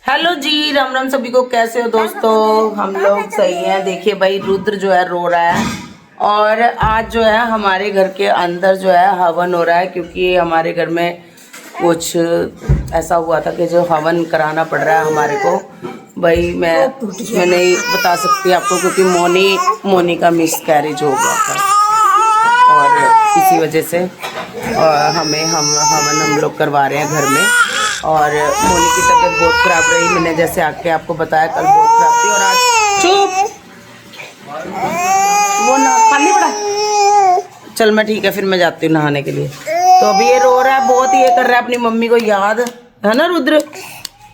Hello जी, राम राम सभी को। कैसे हो दोस्तों? हम लोग सही हैं। देखिए भाई, रुद्र जो है रो रहा है और आज जो है हमारे घर के अंदर जो है हवन हो रहा है, क्योंकि हमारे घर में कुछ ऐसा हुआ था कि जो हवन कराना पड़ रहा है हमारे को। भाई मैं नहीं बता सकती आपको, क्योंकि मोनी का मिस कैरेज हो गया था और इसी वजह से हमें हवन हम लोग करवा रहे हैं घर में। और मोनी की तबीयत बहुत ख़राब रही, मैंने जैसे आके आपको बताया, कल बहुत ख़राब थी। और आज चुप, वो ना खाली पड़ा। चल मैं ठीक है, फिर मैं जाती हूँ नहाने के लिए। तो अभी ये रो रहा है बहुत, ये कर रहा है अपनी मम्मी को याद, है ना रुद्र?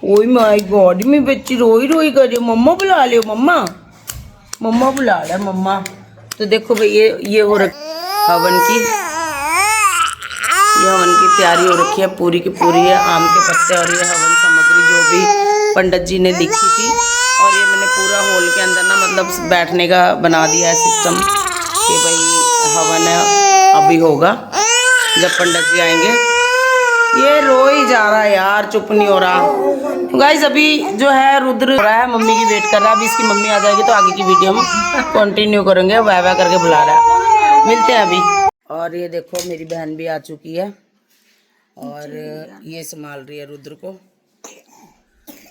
ओह माय गॉड, मेरी बच्ची रोई रोई कर रही है। मम्मा बुला लियो, मम्मा मम्मा बुला रहा है मम्मा। तो देखो भाई, ये हो रखी हवन की, ये हवन की तैयारी हो रखी है पूरी की पूरी है। आम के पत्ते और ये हवन सामग्री जो भी पंडित जी ने लिखी थी, और ये मैंने पूरा हॉल के अंदर ना मतलब बैठने का बना दिया है सिस्टम कि भाई हवन है अभी होगा जब पंडित जी आएंगे। ये रो ही जा रहा है यार, चुप नहीं हो रहा। गाइस अभी जो है रुद्र हो रहा है, मम्मी की वेट कर रहा है। अभी इसकी मम्मी आ जाएगी तो आगे की वीडियो हम कंटिन्यू करेंगे। वाह वाह करके बुला रहा है, मिलते हैं अभी। और ये देखो मेरी बहन भी आ चुकी है और ये संभाल रही है रुद्र को,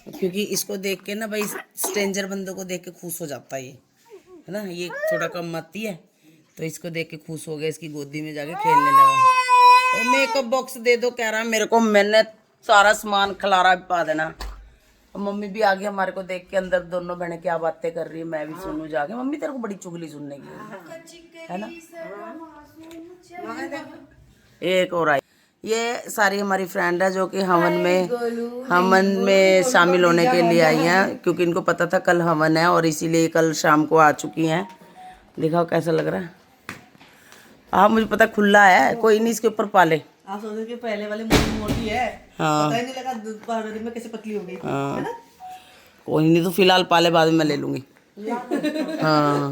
क्योंकि इसको देख के ना भाई स्ट्रेंजर बंदों को देख के खुश हो जाता है ये, है ना। ये थोड़ा कम आती है तो इसको देख के खुश हो गया, इसकी गोदी में जाके खेलने लगा। और मेकअप बॉक्स दे दो कह रहा मेरे को, मैंने सारा सामान खलारा भी पा देना। और मम्मी भी आ गई हमारे को देख के अंदर, दोनों बहनें क्या बातें कर रही है, मैं भी सुनूं जाके। मम्मी तेरे को बड़ी चुगली सुनने की है ना। एक और आई, ये सारी हमारी फ्रेंड है जो कि हवन में शामिल होने के लिए आई हैं, क्योंकि इनको पता था कल हवन है और इसीलिए कल शाम को आ चुकी हैं। दिखाओ कैसा लग रहा है। हाँ मुझे पता खुला है, कोई नहीं इसके ऊपर पाले। आप सोचो कि पहले वाली मोटी है, हाँ पता ही नहीं लगा दूध में कैसे पतली हो गई, हाँ, है ना? कोई नहीं, तो फिलहाल पाले बाद में मैं ले लूंगी। हाँ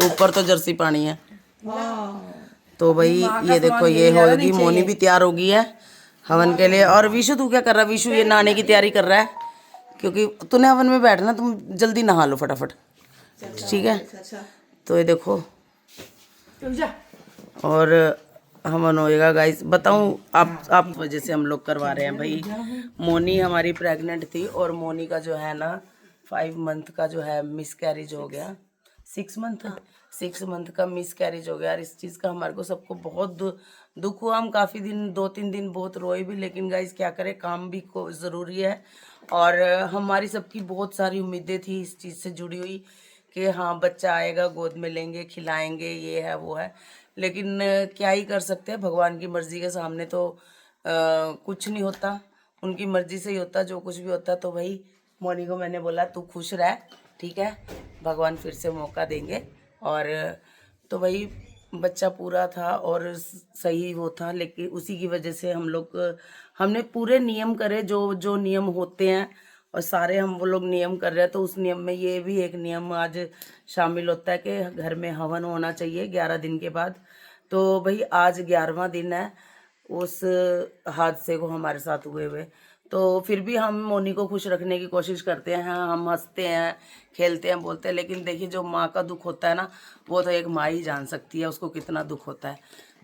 ऊपर तो जर्सी पानी है। तो भाई ये देखो, ये होगी, मोनी भी तैयार होगी है हवन के लिए। और विशु तू क्या कर रहा है? विशु ये नहाने की तैयारी कर रहा है, क्योंकि तूने हवन में बैठना, तुम जल्दी नहा लो फटाफट, ठीक है। तो ये देखो और हवन होएगा गाइस। बताऊं आप वजह से हम लोग करवा रहे हैं भाई। मोनी हमारी प्रेग्नेंट थी और मोनी का जो है ना 5 मंथ का जो है मिस कैरेज हो गया। 6 मंथ का मिस कैरेज हो गया। और इस चीज़ का हमारे को सबको बहुत दुख हुआ। हम काफ़ी दिन 2-3 दिन बहुत रोए भी, लेकिन गाइस क्या करें, काम भी को ज़रूरी है। और हमारी सबकी बहुत सारी उम्मीदें थी इस चीज़ से जुड़ी हुई कि हाँ बच्चा आएगा, गोद में लेंगे, खिलाएंगे, ये है वो है। लेकिन क्या ही कर सकते हैं, भगवान की मर्जी के सामने तो कुछ नहीं होता, उनकी मर्जी से ही होता जो कुछ भी होता। तो भाई मोनी को मैंने बोला तू खुश रह, ठीक है, भगवान फिर से मौका देंगे। और तो भाई बच्चा पूरा था और सही वो था, लेकिन उसी की वजह से हमने पूरे नियम करे जो जो नियम होते हैं, और सारे हम वो लोग नियम कर रहे हैं। तो उस नियम में ये भी एक नियम आज शामिल होता है कि घर में हवन होना चाहिए 11 दिन के बाद। तो भाई आज 11वां दिन है उस हादसे को हमारे साथ हुए। तो फिर भी हम मोनी को खुश रखने की कोशिश करते हैं, हम हंसते हैं, खेलते हैं, बोलते हैं। लेकिन देखिए जो माँ का दुख होता है ना, वो तो एक माँ ही जान सकती है उसको कितना दुख होता है।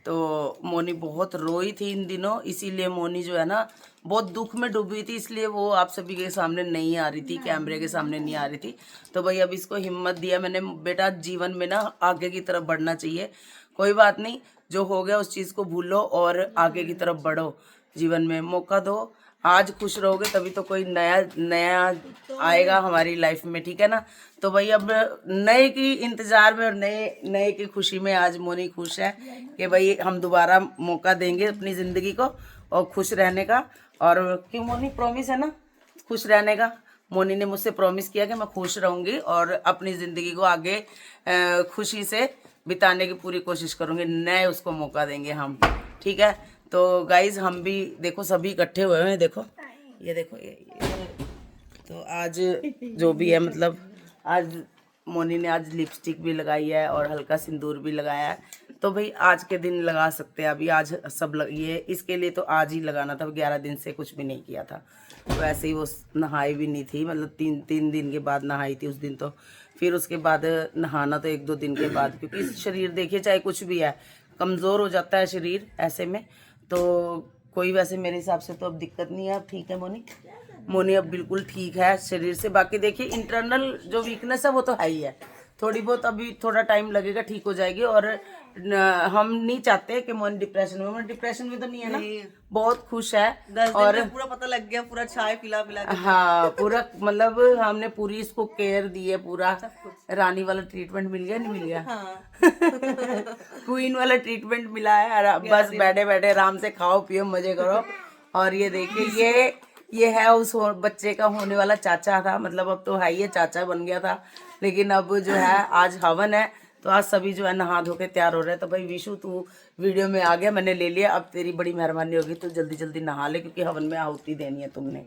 तो मोनी बहुत रोई थी इन दिनों, इसीलिए मोनी जो है ना बहुत दुख में डूबी थी, इसलिए वो आप सभी के सामने नहीं आ रही थी, कैमरे के सामने नहीं आ रही थी। तो भाई अब इसको हिम्मत दिया मैंने, बेटा जीवन में ना आगे की तरफ बढ़ना चाहिए, कोई बात नहीं, जो हो गया उस चीज़ को भूलो और आगे की तरफ बढ़ो, जीवन में मौका दो। आज खुश रहोगे तभी तो कोई नया आएगा हमारी लाइफ में, ठीक है ना। तो भाई अब नए की इंतजार में और नए की खुशी में आज मोनी खुश है कि भाई हम दोबारा मौका देंगे अपनी ज़िंदगी को और खुश रहने का। और क्यों मोनी, प्रॉमिस है ना खुश रहने का। मोनी ने मुझसे प्रॉमिस किया कि मैं खुश रहूँगी और अपनी ज़िंदगी को आगे खुशी से बिताने की पूरी कोशिश करूँगी। नए उसको मौका देंगे हम, ठीक है। तो गाइज हम भी देखो सभी इकट्ठे हुए हैं, देखो ये देखो ये। तो आज जो भी है मतलब आज मोनी ने आज लिपस्टिक भी लगाई है और हल्का सिंदूर भी लगाया है। तो भाई आज के दिन लगा सकते हैं, अभी आज सब ये इसके लिए तो आज ही लगाना था, 11 दिन से कुछ भी नहीं किया था। तो ऐसे ही वो नहाई भी नहीं थी, मतलब तीन दिन के बाद नहाई थी उस दिन। तो फिर उसके बाद नहाना तो 1-2 दिन के बाद, क्योंकि शरीर देखिए चाहे कुछ भी है कमज़ोर हो जाता है शरीर ऐसे में। तो कोई वैसे मेरे हिसाब से तो अब दिक्कत नहीं है, अब ठीक है मोनी अब बिल्कुल ठीक है शरीर से। बाकी देखिए इंटरनल जो वीकनेस है वो तो है ही है, थोड़ी बहुत अभी थोड़ा टाइम लगेगा, ठीक हो जाएगी। और हम नहीं चाहते कि मोनी डिप्रेशन में तो नहीं है ना, बहुत खुश है। 10 दिन और में पूरा पता लग गया, पूरा चाय पिला पिला के। हाँ पूरा मतलब हमने पूरी इसको केयर दी है, पूरा रानी वाला ट्रीटमेंट मिल गया, नहीं मिल गया? हाँ। क्वीन वाला ट्रीटमेंट मिला है। और बस बैठे बैठे आराम से खाओ पियो मजे करो। और ये देखिए ये है उस बच्चे का होने वाला चाचा था, मतलब अब तो है ही है, चाचा बन गया था। लेकिन अब जो है आज हवन है, तो आज सभी जो है नहा धो के तैयार हो रहे हैं। तो भाई विशु तू वीडियो में आ गया, मैंने ले लिया, अब तेरी बड़ी मेहरबानी होगी, तो जल्दी जल्दी नहा ले, क्योंकि हवन में आहुति देनी है तुमने।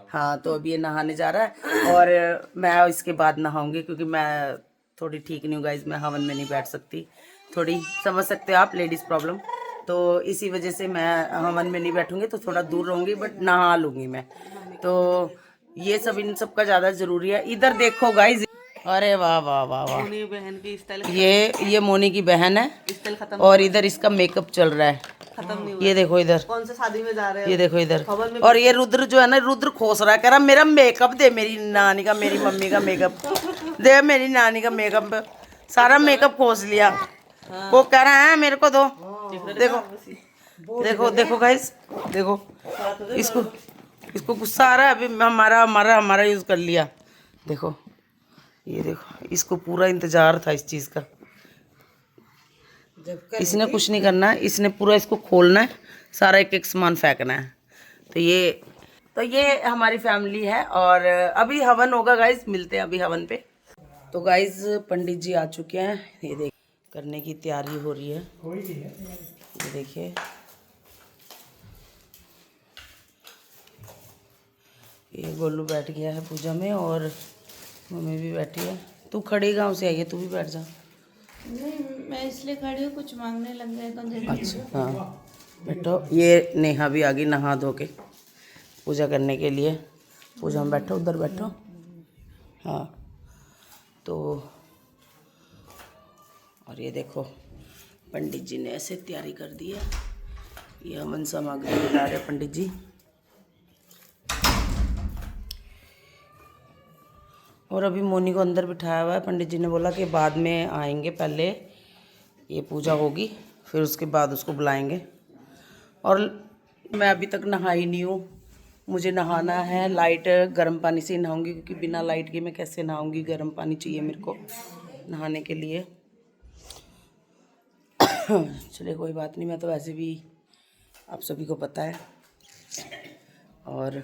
हाँ तो अभी ये नहाने जा रहा है और मैं इसके बाद नहाऊंगी, क्योंकि मैं थोड़ी ठीक नहीं हूँ गाइज, मैं हवन में नहीं बैठ सकती, थोड़ी समझ सकते हो आप लेडीज़ प्रॉब्लम। तो इसी वजह से मैं हवन में नहीं बैठूंगी, तो थोड़ा दूर रहूंगी, बट नहा लूंगी मैं। तो ये सब इन सब का ज़्यादा ज़रूरी है। इधर देखो गाइज, अरे वाह वाह वाह वाह, मोनी बहन की स्टाइल ये मोनी की बहन है, स्टाइल खत्म और इधर इसका मेकअप चल रहा है। खत्म नहीं हुआ। ये देखो इधर, कौन से शादी में जा रहे ये हैं? देखो इधर, हवन में और ये रुद्र जो है ना, रुद्र खोस रहा है, कह रहा मेरा मेकअप दे, मेरी नानी का मेरी मम्मी का मेकअप दे, मेरी नानी का मेकअप, सारा मेकअप खोस लिया। वो कह रहा है मेरे को दो। देखो देखो देखो गाइस, देखो इसको गुस्सा आ रहा है, अभी हमारा यूज कर लिया। देखो ये देखो, इसको पूरा इंतजार था इस चीज का, इसने कुछ नहीं करना है, इसने पूरा इसको खोलना है, सारा एक एक सामान फेंकना है। तो ये हमारी फैमिली है। और अभी हवन होगा गाइज, मिलते हैं अभी हवन पे। तो गाइज पंडित जी आ चुके हैं, ये देख करने की तैयारी हो रही है, ये देखिए। ये गोलू बैठ गया है पूजा में, और मम्मी भी बैठी है। तू खड़ी गाँव से आई है, तू भी बैठ जा। नहीं, मैं इसलिए खड़ी हूँ, कुछ मांगने लग गए तो दे। अच्छा हाँ बैठो। ये नेहा भी आ गई नहा धो के पूजा करने के लिए। पूजा में बैठो, उधर बैठो। हाँ तो और ये देखो पंडित जी ने ऐसे तैयारी कर दी है, ये हवन सामग्री बता रहे पंडित जी। और अभी मोनी को अंदर बिठाया हुआ है, पंडित जी ने बोला कि बाद में आएंगे, पहले ये पूजा होगी फिर उसके बाद उसको बुलाएंगे। और मैं अभी तक नहाई नहीं हूँ, मुझे नहाना है, लाइट गर्म पानी से ही नहाऊंगी, क्योंकि बिना लाइट के मैं कैसे नहाऊंगी, गर्म पानी चाहिए मेरे को नहाने के लिए। चलिए कोई बात नहीं, मैं तो वैसे भी आप सभी को पता है। और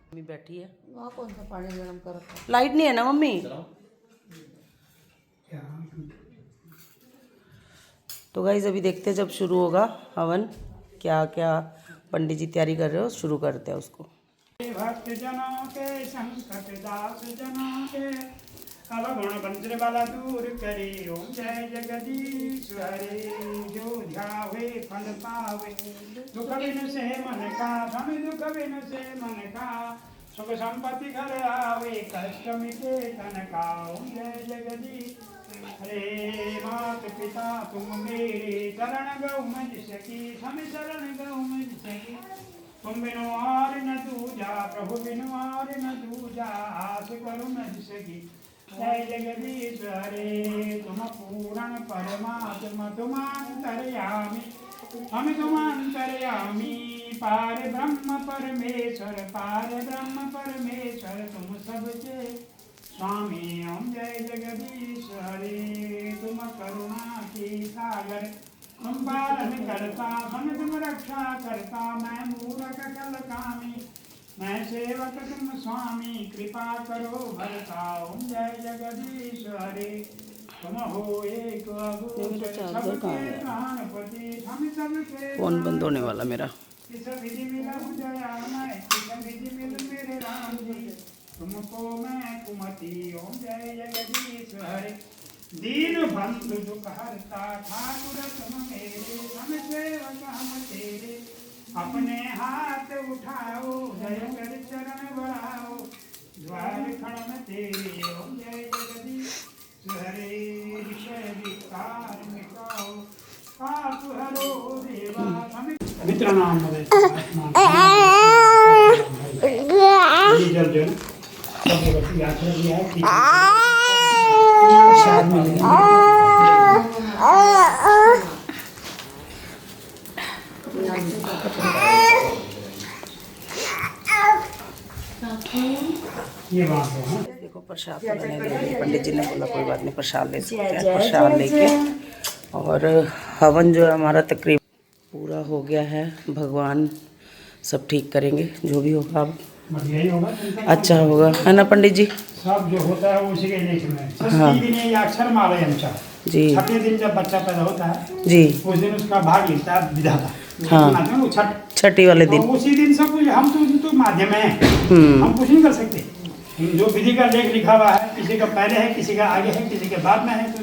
मम्मी बैठी है, वहाँ कौन सा पानी गर्म कर रखा है? लाइट नहीं है ना मम्मी। तो गाइस अभी देखते हैं जब शुरू होगा हवन, क्या क्या पंडित जी तैयारी कर रहे हो, शुरू करते हैं उसको। भक्त जनों के संकट दास जनों के अवगुण वज्र बल दूर करे। ओम जय जगदीश हरे, जो ध्यावे फल पावे। दुख बिन से मन का स्वामी, दुख बिन से मन का सुख संपत्ति घर आवे। कष्ट मिटे तन का। ओम जय जगदीश हरे, मात पिता तुम मेरे चरण गौ मज सकी। स्वामी शरण गौ मज सकी। तुम बिनु और न दूजा, प्रभु बिनु और न दूजा। आस करो न सकी। जय जगदीश हरे, तुम पूर्ण परमात्मा तुम अंतर्यामी। हम तुम अंतर्यामी। पार ब्रह्म परमेश्वर, पार ब्रह्म परमेश्वर तुम सबके स्वामी। ओम जय जगदीश हरे, तुम करुणा के सागर तुम पालन करता। हम तुम रक्षा करता। मैं मूरख कल कामी, मैं सेवक तुम स्वामी। कृपा करो भरता। ओम जय जगदीश हरे, तुम हो एक अघोषर सबके प्राणपति। हम सबके फोन बंद होने वाला मेरा। किस विधि मिलहु दयामय, किस विधि मिल मेरे राम जी। तुमको मैं कुमति। ओम जय जगदीश हरे, दीन बंधु दुख हरता। ठाकुर तुम मेरे, हम सेवक हम तेरे। अपने हाथ उठाओ जय कर चरण बढ़ाओ द्वार खड़म तेरे ओम जय जगदीश हरे विषय विकार मिटाओ पाप हरो देवा मित्र नाम जल जल याद कर दिया है प्रसाद मिल गया। ये बात है। देखो प्रसाद तो मैंने ले लिया, पंडित जी ने बोला कोई बात नहीं प्रसाद ले सकते हैं। प्रसाद लेके और हवन जो है हमारा तकरीबन पूरा हो गया है। भगवान सब ठीक करेंगे, जो भी होगा अब बढ़िया ही होगा, अच्छा होगा, है ना पंडित जी? सब जो होता है वो उसी के लेख में। हाँ। षष्ठी दिन ये अक्षर माला यमचा, जी छठे दिन जब बच्चा पैदा होता है जी उस दिन उसका भाग लेता है विधाता। हाँ। वो छठ छठी वाले तो दिन। उसी दिन सब कुछ हम तो माध्यम है, हम कुछ नहीं कर सकते। जो विधि का लेख लिखा हुआ है, किसी का पहले है, किसी का आगे है, किसी के बाद में है, तो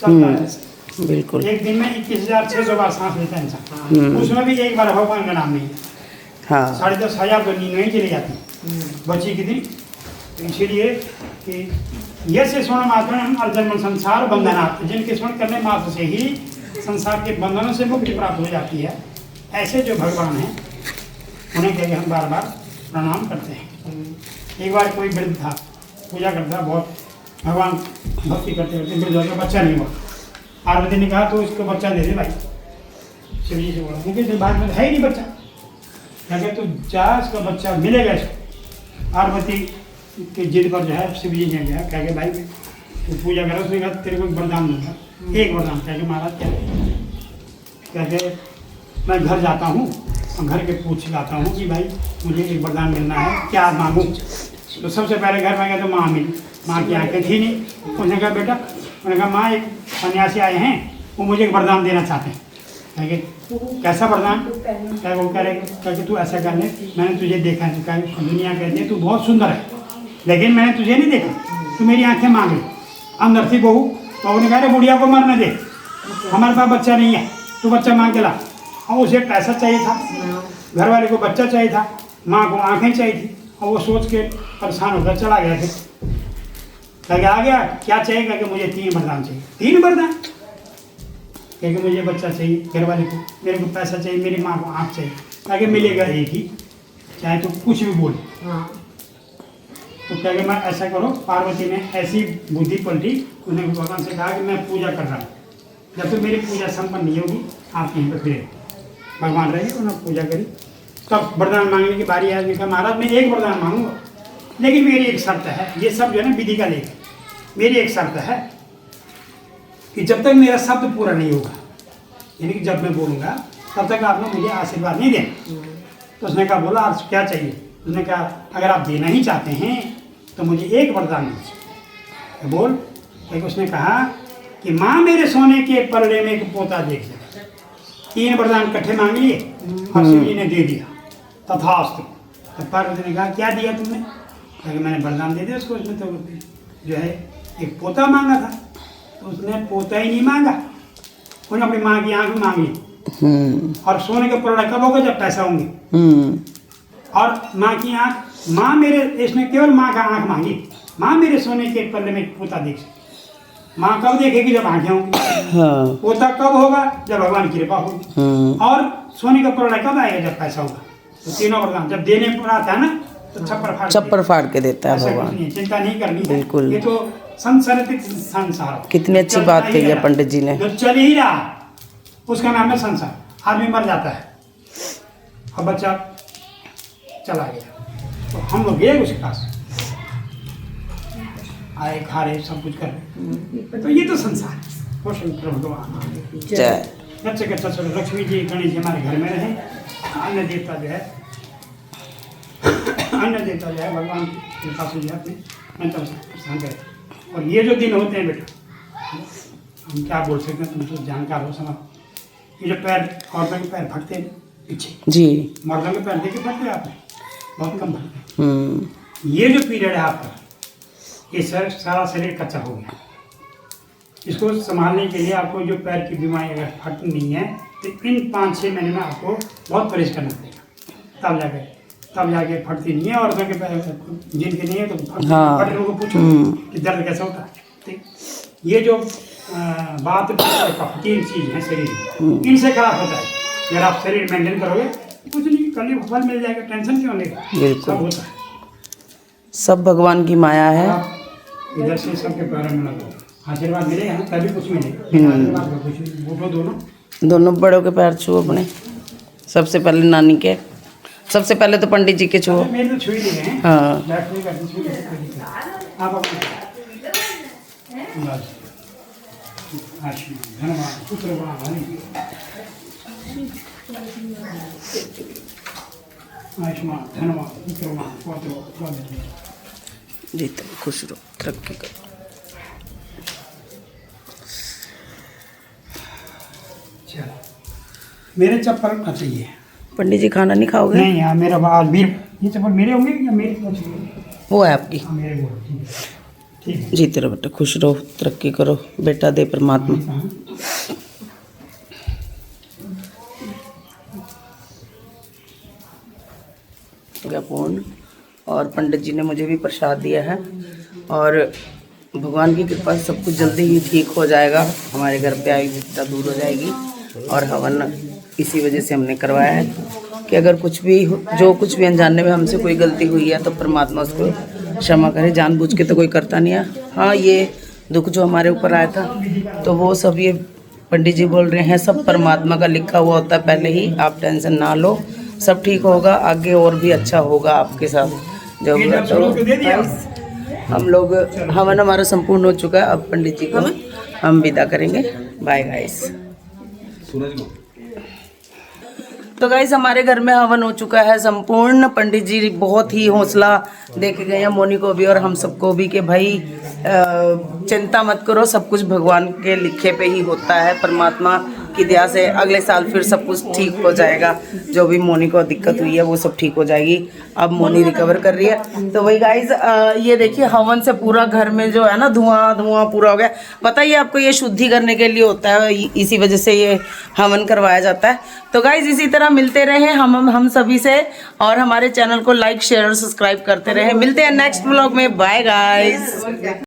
चलता है। बिल्कुल। एक दिन में 21,600 बार सांस लेता है इंसान, उसमें भी एक बार भगवान का नाम नहीं है। हाँ 10,500 तो नींद नहीं चली जाती बच्ची की दिन। तो इसीलिए कि ये से स्वर्ण मात्र अर्जन संसार बंधनात्, जिनके स्वर्ण करने मात्र से ही संसार के बंधनों से मुक्ति प्राप्त हो जाती है। ऐसे जो भगवान हैं उन्हें कह के हम बार बार प्रणाम करते हैं। एक बार कोई वृद्ध था, पूजा करता, बहुत भगवान भक्ति करते करते वृद्ध हो गया, बच्चा नहीं हुआ। पार्वती ने कहा तो उसको बच्चा दे दे भाई। शिव जी से बोला क्योंकि बाद में है ही नहीं बच्चा, क्या तू जा इसका बच्चा मिलेगा इसको। पार्वती की जिद पर जो है शिव जी ने गया, कह के भाई तू पूजा करो, उसने कहा तेरे को वरदान दूंगा, एक वरदान। कह के महाराज क्या? कह के मैं घर जाता हूँ और घर के पूछ जाता हूँ कि भाई मुझे एक वरदान मिलना है, क्या मांगूँ? तो सबसे पहले घर में गया तो माँ मिली। माँ की आंखें थी नहीं। उसने कहा बेटा, उन्होंने कहा माँ एक सन्यासी आए हैं, वो मुझे एक वरदान देना चाहते हैं। कहे कैसा वरदान? क्या वो कह रहे कि तू ऐसा कर ले, मैंने तुझे देखा है, दुनिया कहती है तू बहुत सुंदर है, लेकिन मैंने तुझे नहीं देखा, तू मेरी आंखें मांग ले। अंदर थी बहू, तो उन्होंने कहा बुढ़िया को मरने दे, हमारे पास बच्चा नहीं है, तू बच्चा मांग के ला। और उसे पैसा चाहिए था, घर वाले को बच्चा चाहिए था, माँ को आंखें चाहिए थी, और वो सोच के परेशान होकर चला गया। फिर कह आ गया क्या चाहिए? कह मुझे 3 वरदान चाहिए। 3 वरदान? कह मुझे बच्चा चाहिए, घर वाले को, मेरे को पैसा चाहिए, मेरी माँ को आँख चाहिए। कह मिलेगा एक ही, चाहे तो कुछ भी बोले। तो कह मैं ऐसा करो, पार्वती ने ऐसी बुद्धि पलटी, उन्हें भगवान से कहा कि मैं पूजा कर रहा हूँ, जब तक मेरी पूजा संपन्न नहीं होगी आप यहीं पर फिरे। भगवान रहे, उन्होंने पूजा करी, तब वरदान मांगने की बारी आया। कहा महाराज मैं एक वरदान मांगूंगा, लेकिन मेरी एक शर्त है। ये सब जो है ना विधि का लेख है। मेरी एक शर्त है कि जब तक मेरा शब्द पूरा नहीं होगा, यानी कि जब मैं बोलूँगा तब तक आप लोग मुझे आशीर्वाद नहीं दें। तो उसने कहा बोला आप क्या चाहिए? उसने कहा अगर आप देना ही चाहते हैं तो मुझे एक वरदान दीजिए। बोल। एक उसने कहा कि माँ मेरे सोने के पल्ले में एक पोता देख ले। 3 वरदान इकट्ठे मांग लिए और शिव जी ने दे दिया। तथास्तु। तो पार्वती ने कहा क्या दिया तुमने? कहा मैंने वरदान दे दिया उसको, उसमें तो जो है एक पोता मांगा था, तो उसने पोता ही नहीं मांगा, उन्होंने अपनी माँ की आंख मांग ली। और सोने के पल्ला कब होगा? जब पैसा होंगे। और माँ की आंख, माँ मेरे, इसने केवल माँ का आंख मांगी, माँ मेरे सोने के पल्ले में पोता देख। माँ कब देखेगी? जब आंखें होंगी। हाँ। पोता कब होगा? जब भगवान की कृपा होगी। और सोने का पल्ला कब आएगा? जब पैसा होगा। तो तीनों वरदान जब देने पर आता है ना तो छप्पर फाड़ के देता है भगवान। चिंता नहीं करनी, बिल्कुल। ये तो संसार, कितनी अच्छी बात कही है पंडित जी ने। जो चल ही रहा उसका नाम है संसार। आदमी मर जाता है और बच्चा चला गया, तो हम लोग गए उसके पास, आए खा रहे सब कुछ कर रहे, तो ये तो संसार है। वो शंकर भगवान बच्चे के अच्छा लक्ष्मी जी गणेश जी हमारे घर में रहे। अन्य देवता जो है भगवान की कृपा से जो अपने मंत्र प्रस्थान करें। और ये जो दिन होते हैं बेटा, हम क्या बोल सकते हैं, तुम तो जानकार हो समझ। ये जो पैर, औरतों के पैर फटते हैं पीछे जी, मर्दों के पैर देखे फटते हैं आपने? बहुत कम फटते। ये जो पीरियड है आपका, ये सारा शरीर कच्चा हो गया। इसको संभालने के लिए आपको जो पैर की बीमारी अगर फट नहीं है तो इन 5-6 महीने में आपको बहुत परहेज करना पड़ेगा। तब जाके फटती नहीं है। औरतों के जिनके नहीं है तो हाँ। फट लोगों को पूछो कि दर्द कैसा होता है। ठीक, ये जो बात तीन चीज है शरीर में, इनसे खराब होता है। अगर आप शरीर मेंटेन करोगे कुछ नहीं, कल फल मिल जाएगा, टेंशन क्यों लेगा। बिल्कुल। सब होता है। सब भगवान की माया है। आप इधर से सबके पैरों में लगो, आशीर्वाद मिलेगा ना, तभी कुछ मिलेगा। बिना आशीर्वाद का कुछ नहीं। उठो दोनों बड़ों के पैर छुओ अपने, सबसे पहले नानी के, सबसे पहले तो पंडित जी के छुओ। मेरे तो छुई लिए हैं। हाँ। बैठने का छुई लिए, कोई दिक्कत नहीं। आप अपने बस आशीर्वाद धन्यवाद पुत्रवान आयुष्मान धन्यवाद पुत्रवान पौत्र जीते खुश रहो, तरक्की करो। चलो, मेरे चप्पल का चाहिए। पंडित जी खाना नहीं खाओगे? नहीं यार, मेरा आज भी ये चप्पल मेरे होंगे या मेरे चाहिए? वो है आपकी। हाँ, मेरे वो ठीक है। जीते रहो बेटा, खुश रहो, तरक्की करो, बेटा दे परमात्मा। पूर्ण, और पंडित जी ने मुझे भी प्रसाद दिया है और भगवान की कृपा से सब कुछ जल्दी ही ठीक हो जाएगा। हमारे घर पे आई विपदा दूर हो जाएगी और हवन इसी वजह से हमने करवाया है कि अगर कुछ भी जो कुछ भी अनजाने में हमसे कोई गलती हुई है तो परमात्मा उसको क्षमा करे। जानबूझ के तो कोई करता नहीं है। हाँ, ये दुख जो हमारे ऊपर आया था तो वो सब ये पंडित जी बोल रहे हैं सब परमात्मा का लिखा हुआ होता है पहले ही। आप टेंशन ना लो, सब ठीक होगा, आगे और भी अच्छा होगा आपके साथ। जो हम लोग हवन हमारा संपूर्ण हो चुका है। अब पंडित जी को हम विदा करेंगे। Bye guys. तो गाइस हमारे घर में हवन हो चुका है संपूर्ण। पंडित जी बहुत ही हौसला दे के गए हैं मोनी को भी और हम सबको भी कि भाई चिंता मत करो, सब कुछ भगवान के लिखे पे ही होता है। परमात्मा की दया से अगले साल फिर सब कुछ ठीक हो जाएगा। जो भी मोनी को दिक्कत हुई है वो सब ठीक हो जाएगी। अब मोनी रिकवर कर रही है। तो वही गाइस, ये देखिए हवन से पूरा घर में जो है ना धुआं पूरा हो गया। पता ही आपको, ये शुद्धि करने के लिए होता है, इसी वजह से ये हवन करवाया जाता है। तो गाइस इसी तरह मिलते रहे हम सभी से, और हमारे चैनल को लाइक शेयर और सब्सक्राइब करते रहे। मिलते हैं नेक्स्ट व्लॉग में। Bye guys.